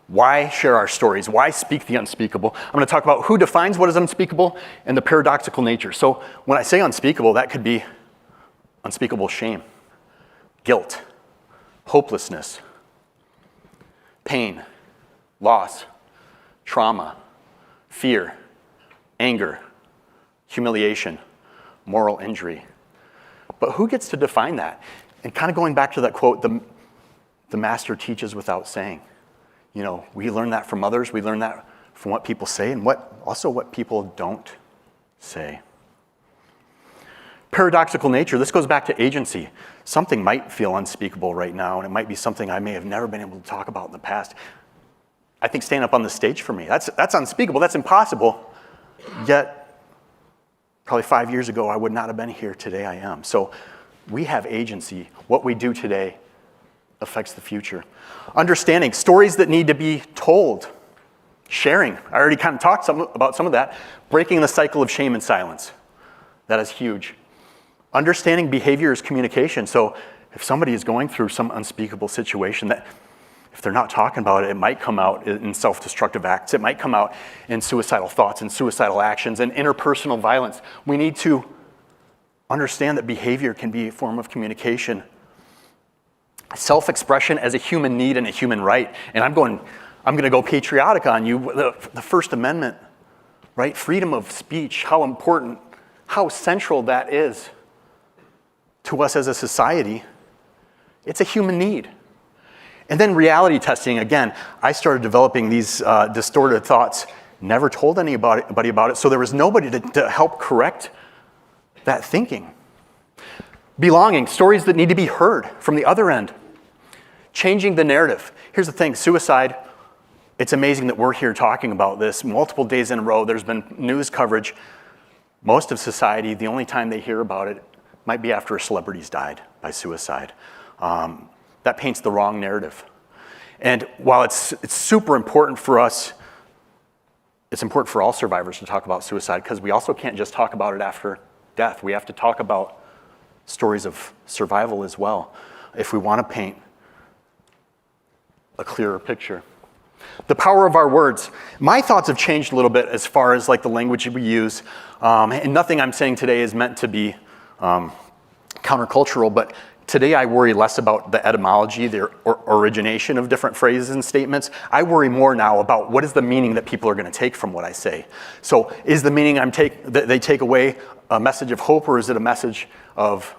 why share our stories? Why speak the unspeakable? I'm gonna talk about who defines what is unspeakable and the paradoxical nature. So when I say unspeakable, that could be unspeakable shame, guilt, hopelessness, pain, loss, trauma, fear, anger, humiliation, moral injury. But who gets to define that? And kind of going back to that quote, the master teaches without saying. You know, we learn that from others, we learn that from what people say, and also what people don't say. Paradoxical nature, this goes back to agency. Something might feel unspeakable right now, and it might be something I may have never been able to talk about in the past. I think standing up on the stage for me, that's unspeakable, that's impossible, yet Probably 5 years ago, I would not have been here. Today I am. So we have agency. What we do today affects the future. Understanding stories that need to be told. Sharing. I already kind of talked about some of that. Breaking the cycle of shame and silence. That is huge. Understanding behavior is communication. So if somebody is going through some unspeakable situation, that if they're not talking about it, it might come out in self-destructive acts. It might come out in suicidal thoughts and suicidal actions and interpersonal violence. We need to understand that behavior can be a form of communication. Self-expression as a human need and a human right. And I'm going to go patriotic on you. The First Amendment, right? Freedom of speech, how important, how central that is to us as a society. It's a human need. And then reality testing, again, I started developing these distorted thoughts, never told anybody about it, so there was nobody to help correct that thinking. Belonging, stories that need to be heard from the other end. Changing the narrative. Here's the thing, suicide, it's amazing that we're here talking about this multiple days in a row. There's been news coverage. Most of society, the only time they hear about it might be after a celebrity's died by suicide. That paints the wrong narrative. And while it's super important for us, it's important for all survivors to talk about suicide because we also can't just talk about it after death. We have to talk about stories of survival as well if we want to paint a clearer picture. The power of our words. My thoughts have changed a little bit as far as like the language we use. And nothing I'm saying today is meant to be countercultural, but today I worry less about the etymology, the origination of different phrases and statements. I worry more now about what is the meaning that people are going to take from what I say. So is the meaning that they take away a message of hope, or is it a message of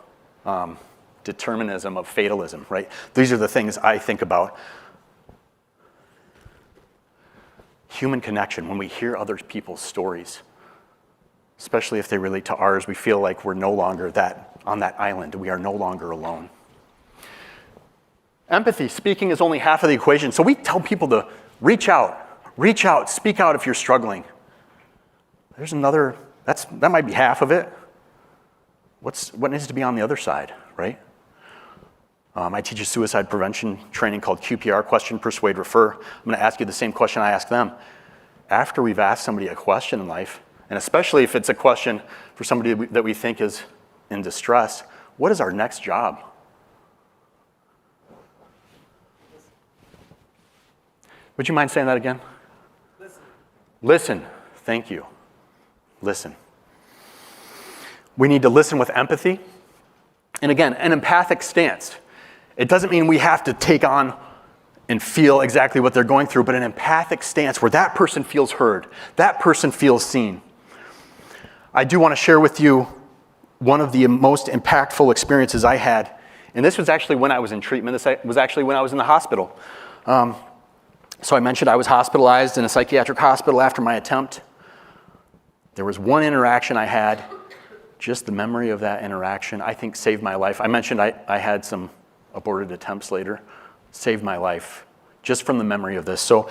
determinism, of fatalism, right? These are the things I think about. Human connection, when we hear other people's stories, especially if they relate to ours, we feel like we're no longer on that island. We are no longer alone. Empathy, speaking is only half of the equation. So we tell people to reach out, speak out if you're struggling. There's another, that might be half of it. What needs to be on the other side, right? I teach a suicide prevention training called QPR, question, persuade, refer. I'm going to ask you the same question I ask them. After we've asked somebody a question in life, and especially if it's a question for somebody that we think is in distress, what is our next job? Would you mind saying that again? Listen. Thank you. Listen. We need to listen with empathy. And again, an empathic stance. It doesn't mean we have to take on and feel exactly what they're going through, but an empathic stance where that person feels heard, that person feels seen. I do want to share with you one of the most impactful experiences I had, and this was actually when I was in treatment. This was actually when I was in the hospital. So I mentioned I was hospitalized in a psychiatric hospital after my attempt. There was one interaction I had, just the memory of that interaction, I think saved my life. I mentioned I had some aborted attempts later, saved my life just from the memory of this. So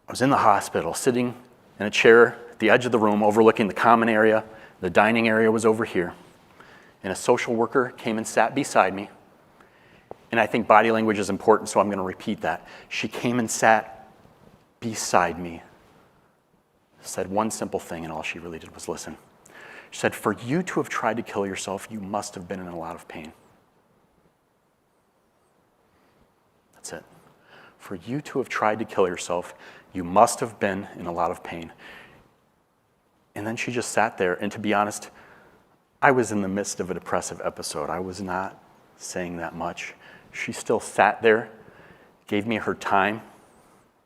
I was in the hospital, sitting in a chair at the edge of the room, overlooking the common area. The dining area was over here. And a social worker came and sat beside me. And I think body language is important, so I'm going to repeat that. She came and sat beside me, said one simple thing, and all she really did was listen. She said, "For you to have tried to kill yourself, you must have been in a lot of pain." That's it. For you to have tried to kill yourself, you must have been in a lot of pain. And then she just sat there, and to be honest, I was in the midst of a depressive episode. I was not saying that much. She still sat there, gave me her time,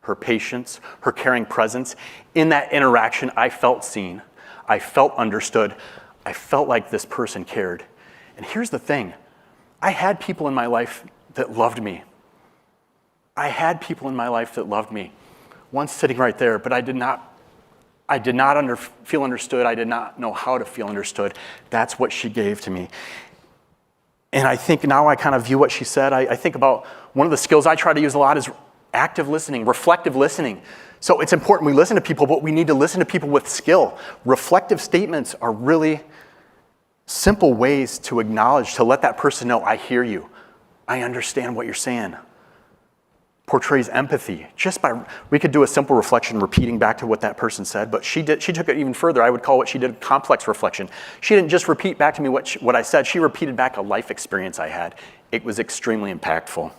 her patience, her caring presence. In that interaction, I felt seen. I felt understood. I felt like this person cared. And here's the thing. I had people in my life that loved me. One sitting right there, but I did not feel understood. I did not know how to feel understood. That's what she gave to me. And I think now I kind of view what she said. I think about one of the skills I try to use a lot is active listening, reflective listening. So it's important we listen to people, but we need to listen to people with skill. Reflective statements are really simple ways to acknowledge, to let that person know, I hear you. I understand what you're saying. Portrays empathy. We could do a simple reflection repeating back to what that person said, but she took it even further. I would call what she did complex reflection. She didn't just repeat back to me what I said, she repeated back a life experience I had. It was extremely impactful.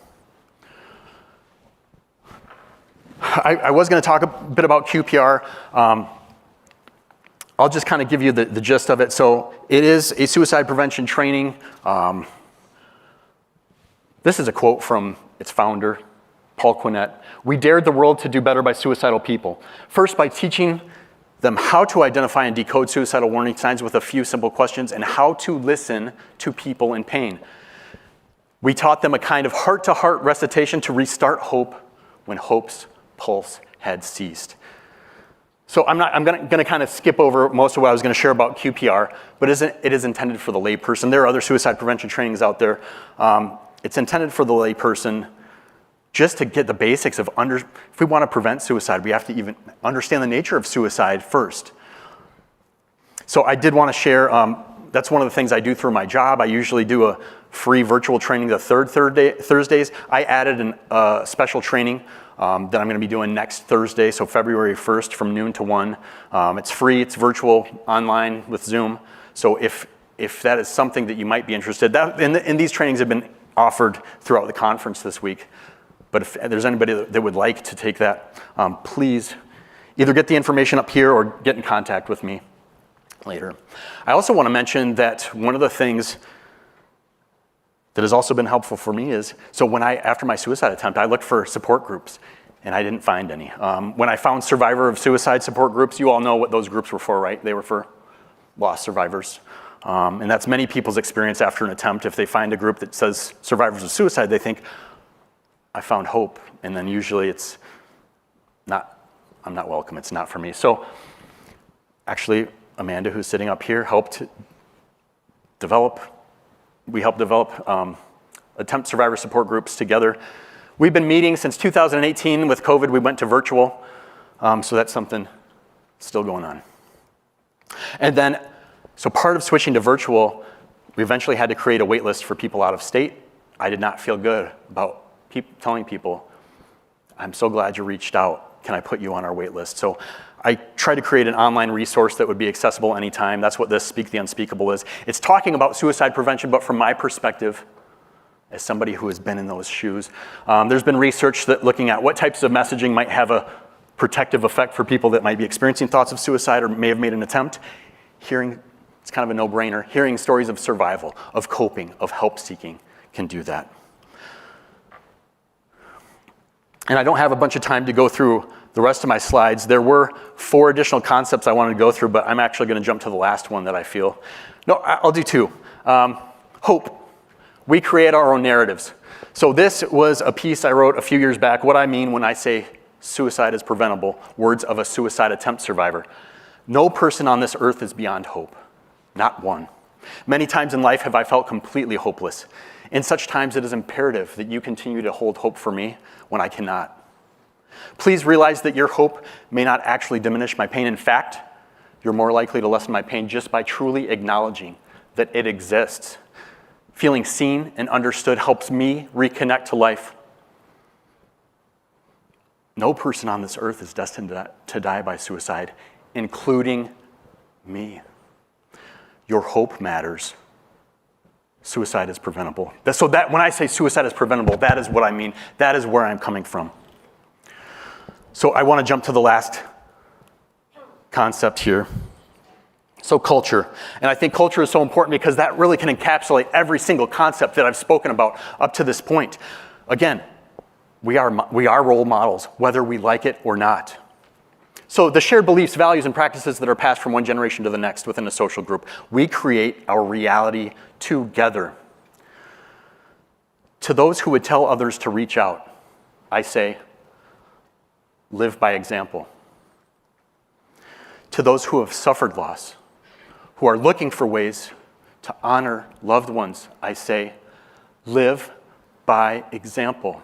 I was going to talk a bit about QPR. I'll just kind of give you the gist of it. So it is a suicide prevention training. This is a quote from its founder, Paul Quinnett. We dared the world to do better by suicidal people. First, by teaching them how to identify and decode suicidal warning signs with a few simple questions and how to listen to people in pain. We taught them a kind of heart-to-heart recitation to restart hope when hope's pulse had ceased. So I'm going to kind of skip over most of what I was going to share about QPR, but it is intended for the layperson. There are other suicide prevention trainings out there. It's intended for the layperson just to get the basics of if we want to prevent suicide, we have to even understand the nature of suicide first. So I did want to share, that's one of the things I do through my job. I usually do a free virtual training the third Thursdays. I added a special training that I'm going to be doing next Thursday, so February 1st from noon to 1. It's free, it's virtual, online with Zoom. So if that is something that you might be interested in, and these trainings have been offered throughout the conference this week. But if there's anybody that would like to take that, please either get the information up here or get in contact with me later. I also want to mention that one of the things that has also been helpful for me is, so after my suicide attempt, I looked for support groups, and I didn't find any. When I found survivor of suicide support groups, you all know what those groups were for, right? They were for lost survivors. And that's many people's experience after an attempt. If they find a group that says survivors of suicide, they think, I found hope, and then usually it's not, I'm not welcome, it's not for me. So actually, Amanda, who's sitting up here, helped develop attempt survivor support groups together. We've been meeting since 2018. With COVID, we went to virtual, so that's something still going on. And then, so part of switching to virtual, we eventually had to create a wait list for people out of state. I did not feel good about telling people, I'm so glad you reached out. Can I put you on our wait list? So I tried to create an online resource that would be accessible anytime. That's what this Speak the Unspeakable is. It's talking about suicide prevention, but from my perspective, as somebody who has been in those shoes. There's been research that looking at what types of messaging might have a protective effect for people that might be experiencing thoughts of suicide or may have made an attempt. It's kind of a no-brainer. Hearing stories of survival, of coping, of help-seeking can do that. And I don't have a bunch of time to go through the rest of my slides. There were 4 additional concepts I wanted to go through, but I'm actually going to jump to the last one that I feel. No, I'll do 2. Hope. We create our own narratives. So this was a piece I wrote a few years back, what I mean when I say suicide is preventable, words of a suicide attempt survivor. No person on this earth is beyond hope, not one. Many times in life have I felt completely hopeless. In such times, it is imperative that you continue to hold hope for me when I cannot. Please realize that your hope may not actually diminish my pain. In fact, you're more likely to lessen my pain just by truly acknowledging that it exists. Feeling seen and understood helps me reconnect to life. No person on this earth is destined to die by suicide, including me. Your hope matters. Suicide is preventable. So that when I say suicide is preventable, that is what I mean. That is where I'm coming from. So I want to jump to the last concept here. So culture. And I think culture is so important because that really can encapsulate every single concept that I've spoken about up to this point. Again, we are role models, whether we like it or not. So the shared beliefs, values, and practices that are passed from one generation to the next within a social group, we create our reality together. To those who would tell others to reach out, I say, live by example. To those who have suffered loss, who are looking for ways to honor loved ones, I say, live by example.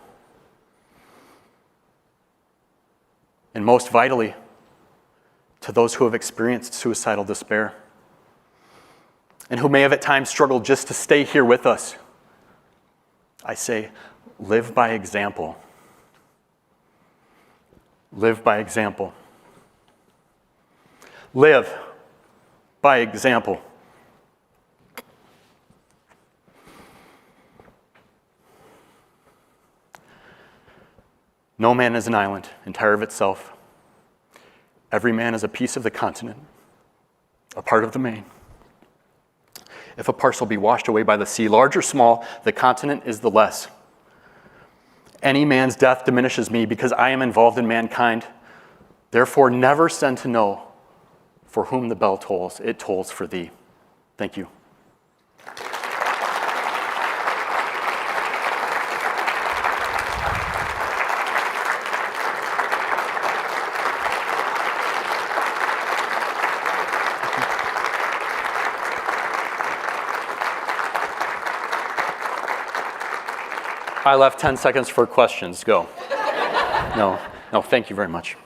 And most vitally, to those who have experienced suicidal despair and who may have at times struggled just to stay here with us, I say, live by example. Live by example. Live by example. No man is an island, entire of itself. Every man is a piece of the continent, a part of the main. If a parcel be washed away by the sea, large or small, the continent is the less. Any man's death diminishes me because I am involved in mankind. Therefore, never send to know for whom the bell tolls. It tolls for thee. Thank you. I left 10 seconds for questions. Go. No, thank you very much.